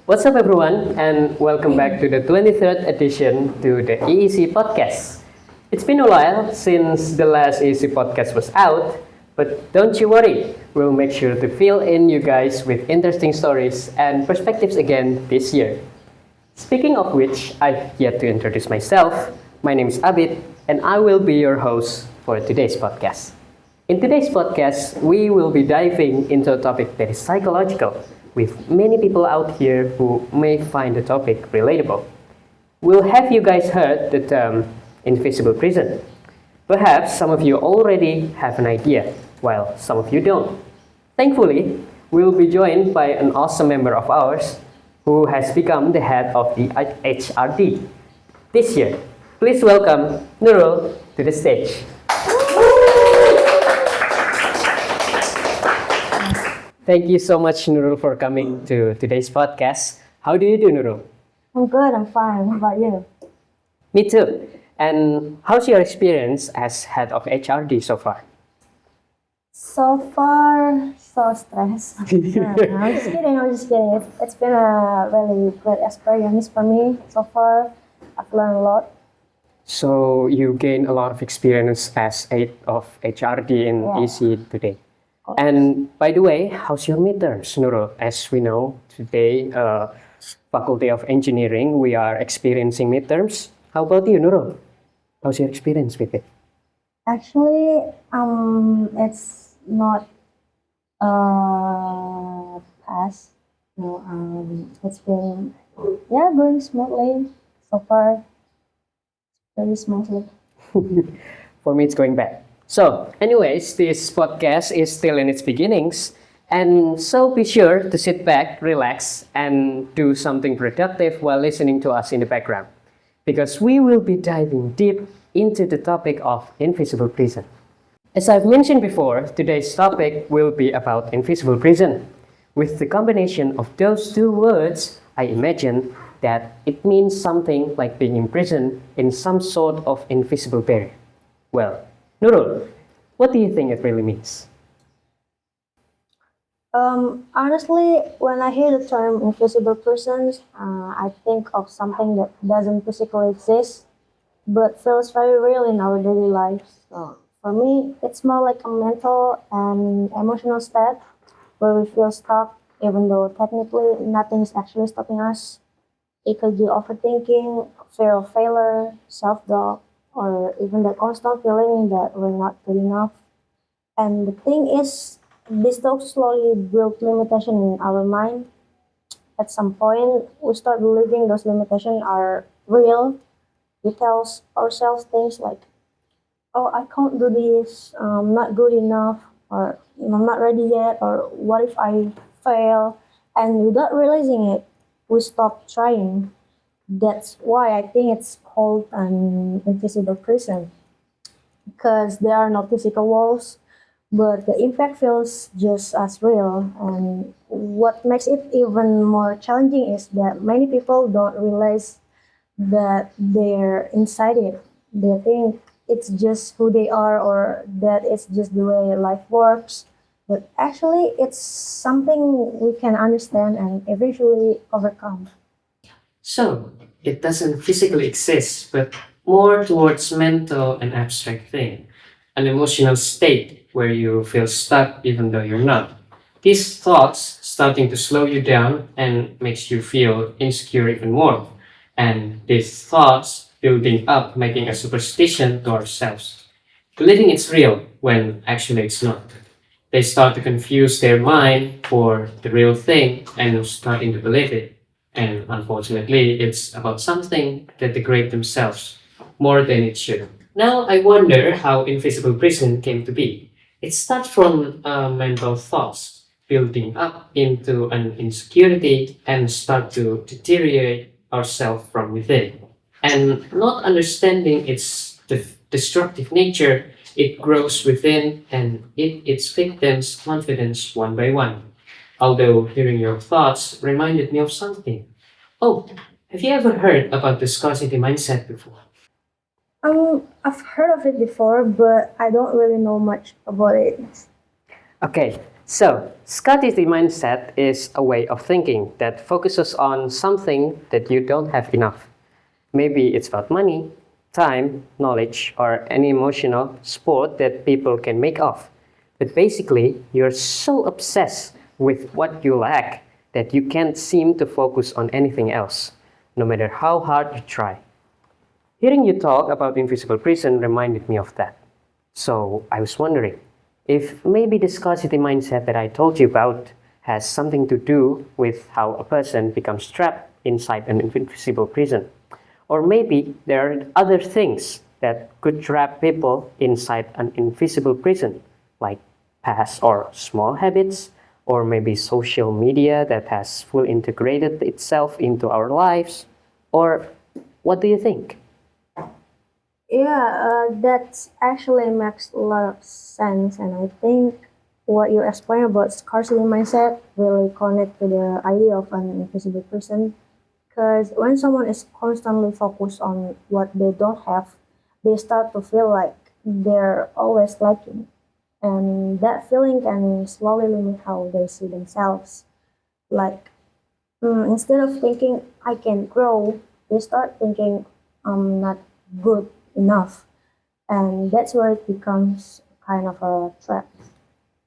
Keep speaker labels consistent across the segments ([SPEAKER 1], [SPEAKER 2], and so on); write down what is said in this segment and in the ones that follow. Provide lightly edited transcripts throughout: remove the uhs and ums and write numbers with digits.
[SPEAKER 1] What's up, everyone, and welcome back to the 23rd edition to the EEC podcast. It's been a while since the last EEC podcast was out, but don't you worry, we'll make sure to fill in you guys with interesting stories and perspectives again this year. Speaking of which, I've yet to introduce myself. My name is Abid, and I will be your host for today's podcast. In today's podcast, we will be diving into a topic that is psychological, with many people out here who may find the topic relatable. We'll have you guys heard the term invisible prison. Perhaps some of you already have an idea, while some of you don't. Thankfully, we'll be joined by an awesome member of ours who has become the head of the HRD this year. Please welcome Nurul to the stage. Thank you so much, Nurul, for coming to today's podcast. How do you do, Nurul?
[SPEAKER 2] I'm good, I'm fine. What about you?
[SPEAKER 1] Me too. And how's your experience as head of HRD so far?
[SPEAKER 2] So far, so stressed. I'm just kidding. It's been a really great experience for me so far. I've learned a lot.
[SPEAKER 1] So you gained a lot of experience as head of HRD in EC today. And by the way, how's your midterms, Nurul? As we know, today, Faculty of Engineering, we are experiencing midterms. How about you, Nurul? How's your experience with it?
[SPEAKER 2] Actually, it's not past. It's been going smoothly so far. Very smoothly.
[SPEAKER 1] For me, it's going bad. So, anyways, this podcast is still in its beginnings, and so be sure to sit back, relax, and do something productive while listening to us in the background, because we will be diving deep into the topic of invisible prison. As I've mentioned before, today's topic will be about invisible prison. With the combination of those two words, I imagine that it means something like being imprisoned in some sort of invisible barrier. Well, Nurul, what do you think it really means?
[SPEAKER 2] Honestly, when I hear the term invisible persons, I think of something that doesn't physically exist, but feels very real in our daily lives. So for me, it's more like a mental and emotional state where we feel stuck, even though technically nothing is actually stopping us. It could be overthinking, fear of failure, self-doubt, or even the constant feeling that we're not good enough. And the thing is, this thoughts slowly build limitation in our mind. At some point, we start believing those limitations are real. We tell ourselves things like, oh, I can't do this, I'm not good enough, or I'm not ready yet, or what if I fail? And without realizing it, we stop trying. That's why I think it's called an invisible prison, because there are no physical walls, but the impact feels just as real. And what makes it even more challenging is that many people don't realize that they're inside it. They think it's just who they are or that it's just the way life works. But actually, it's something we can understand and eventually overcome.
[SPEAKER 1] So, it doesn't physically exist, but more towards mental and abstract thing, an emotional state where you feel stuck even though you're not. These thoughts starting to slow you down and makes you feel insecure even more. And these thoughts building up, making a superstition to ourselves, believing it's real when actually it's not. They start to confuse their mind for the real thing and starting to believe it. And unfortunately, it's about something that degrade themselves more than it should. Now, I wonder how invisible prison came to be. It starts from mental thoughts building up into an insecurity and start to deteriorate ourselves from within. And not understanding its destructive nature, it grows within and it its victims' confidence one by one. Although hearing your thoughts reminded me of something. Oh, have you ever heard about the scarcity mindset before?
[SPEAKER 2] I've heard of it before, but I don't really know much about it.
[SPEAKER 1] Okay, So, scarcity mindset is a way of thinking that focuses on something that you don't have enough. Maybe it's about money, time, knowledge, or any emotional sport that people can make of. But basically, you're so obsessed with what you lack that you can't seem to focus on anything else, no matter how hard you try. Hearing you talk about invisible prison reminded me of that. So I was wondering if maybe the scarcity mindset that I told you about has something to do with how a person becomes trapped inside an invisible prison. Or maybe there are other things that could trap people inside an invisible prison, like past or small habits, or maybe social media that has fully integrated itself into our lives. Or what do you think?
[SPEAKER 2] Yeah, that actually makes a lot of sense, and I think what you explained about scarcity mindset really connect to the idea of an invisible person. Because when someone is constantly focused on what they don't have, they start to feel like they're always lacking, and that feeling can slowly limit how they see themselves. Like instead of thinking I can grow, they start thinking I'm not good enough, and that's where it becomes kind of a trap.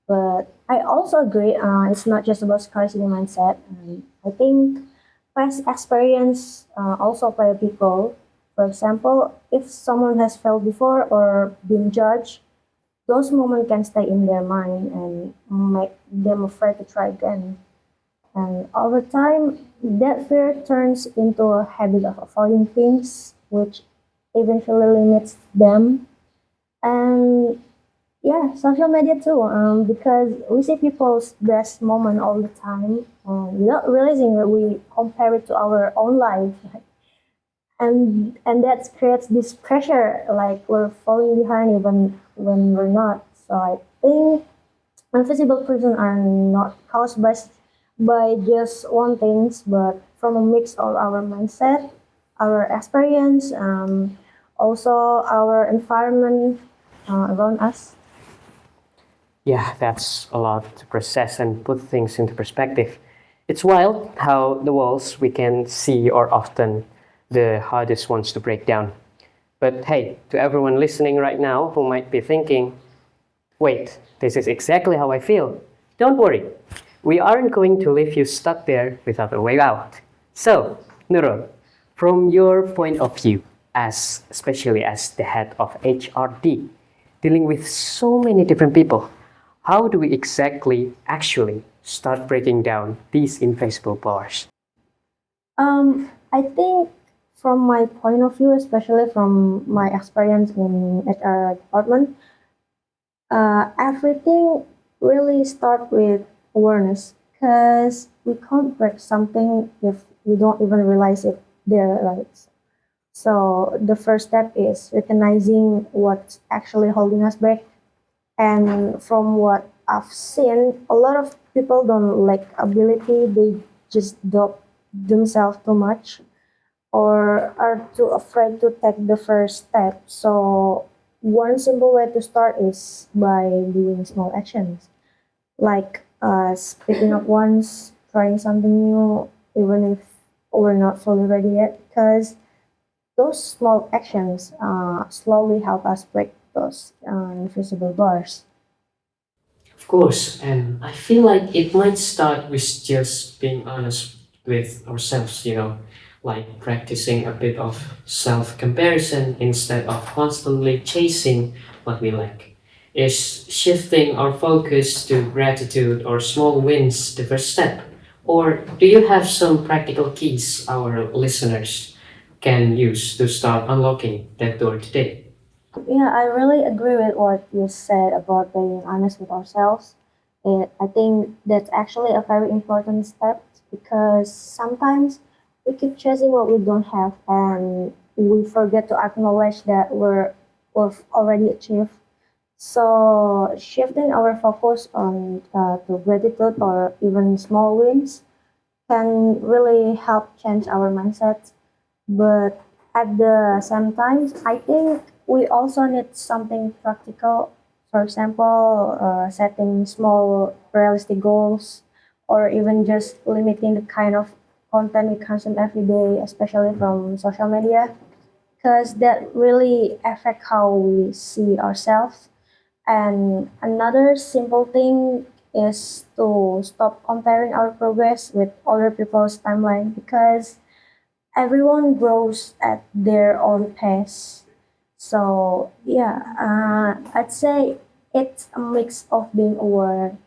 [SPEAKER 2] But I also agree, it's not just about scarcity mindset. I think past experience also play a big role. For example, if someone has failed before or been judged, those moments can stay in their mind and make them afraid to try again. And over time, that fear turns into a habit of avoiding things, which eventually limits them. And yeah, social media too, because we see people's best moment all the time, without realizing that we compare it to our own life, and that creates this pressure, like we're falling behind even when we're not. So I think invisible prisons are not caused by just one thing, but from a mix of our mindset, our experience, also our environment around us.
[SPEAKER 1] Yeah, that's a lot to process and put things into perspective. It's wild how the walls we can see are often the hardest ones to break down. But hey, to everyone listening right now who might be thinking, wait, this is exactly how I feel. Don't worry, we aren't going to leave you stuck there without a way out. So, Nurul, from your point of view, as especially as the head of HRD, dealing with so many different people, how do we exactly actually start breaking down these invisible bars?
[SPEAKER 2] I think from my point of view, especially from my experience in HR department, everything really start with awareness because we can't break something if we don't even realize it there, right? So the first step is recognizing what's actually holding us back. And from what I've seen, a lot of people don't lack ability, they just doubt themselves too much or are too afraid to take the first step. So one simple way to start is by doing small actions, like speaking up once, trying something new, even if we're not fully ready yet, because those small actions slowly help us break those invisible bars.
[SPEAKER 1] Of course, and I feel like it might start with just being honest with ourselves, like practicing a bit of self comparison instead of constantly chasing what we lack. Is shifting our focus to gratitude or small wins the first step? Or do you have some practical keys our listeners can use to start unlocking that door today?
[SPEAKER 2] Yeah, I really agree with what you said about being honest with ourselves. I think that's actually a very important step because sometimes we keep chasing what we don't have and we forget to acknowledge that we've already achieved. So shifting our focus on to gratitude or even small wins can really help change our mindset. But at the same time, I think we also need something practical For example, setting small realistic goals, or even just limiting the kind of content we consume every day, especially from social media, because that really affect how we see ourselves. And another simple thing is to stop comparing our progress with other people's timeline, because everyone grows at their own pace. So yeah, I'd say it's a mix of being aware,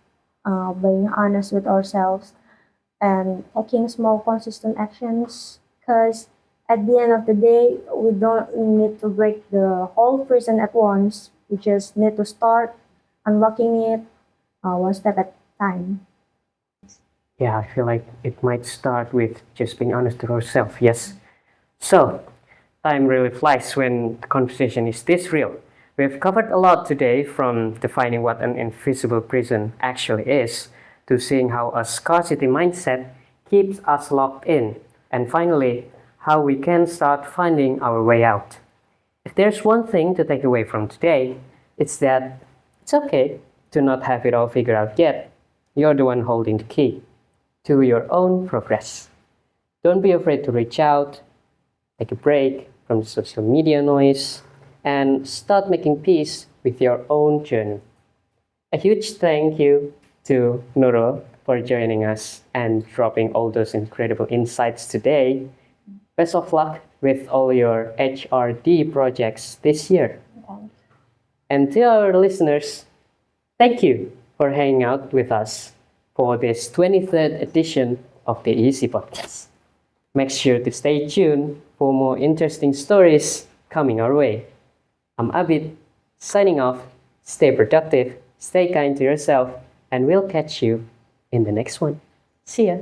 [SPEAKER 2] being honest with ourselves, and taking small consistent actions. Because at the end of the day, we don't need to break the whole prison at once. We just need to start unlocking it, one step at a time.
[SPEAKER 1] Yeah, I feel like it might start with just being honest to ourselves. Yes. So, time really flies when the conversation is this real. We've covered a lot today, from defining what an invisible prison actually is to seeing how a scarcity mindset keeps us locked in, and finally, how we can start finding our way out. If there's one thing to take away from today, it's that it's okay to not have it all figured out yet. You're the one holding the key to your own progress. Don't be afraid to reach out, take a break from the social media noise, and start making peace with your own journey. A huge thank you to Nurul for joining us and dropping all those incredible insights today. Best of luck with all your HRD projects this year.
[SPEAKER 2] Okay.
[SPEAKER 1] And to our listeners, thank you for hanging out with us for this 23rd edition of the EEC podcast. Make sure to stay tuned for more interesting stories coming our way. I'm Abid, signing off. Stay productive, stay kind to yourself, and we'll catch you in the next one. See ya!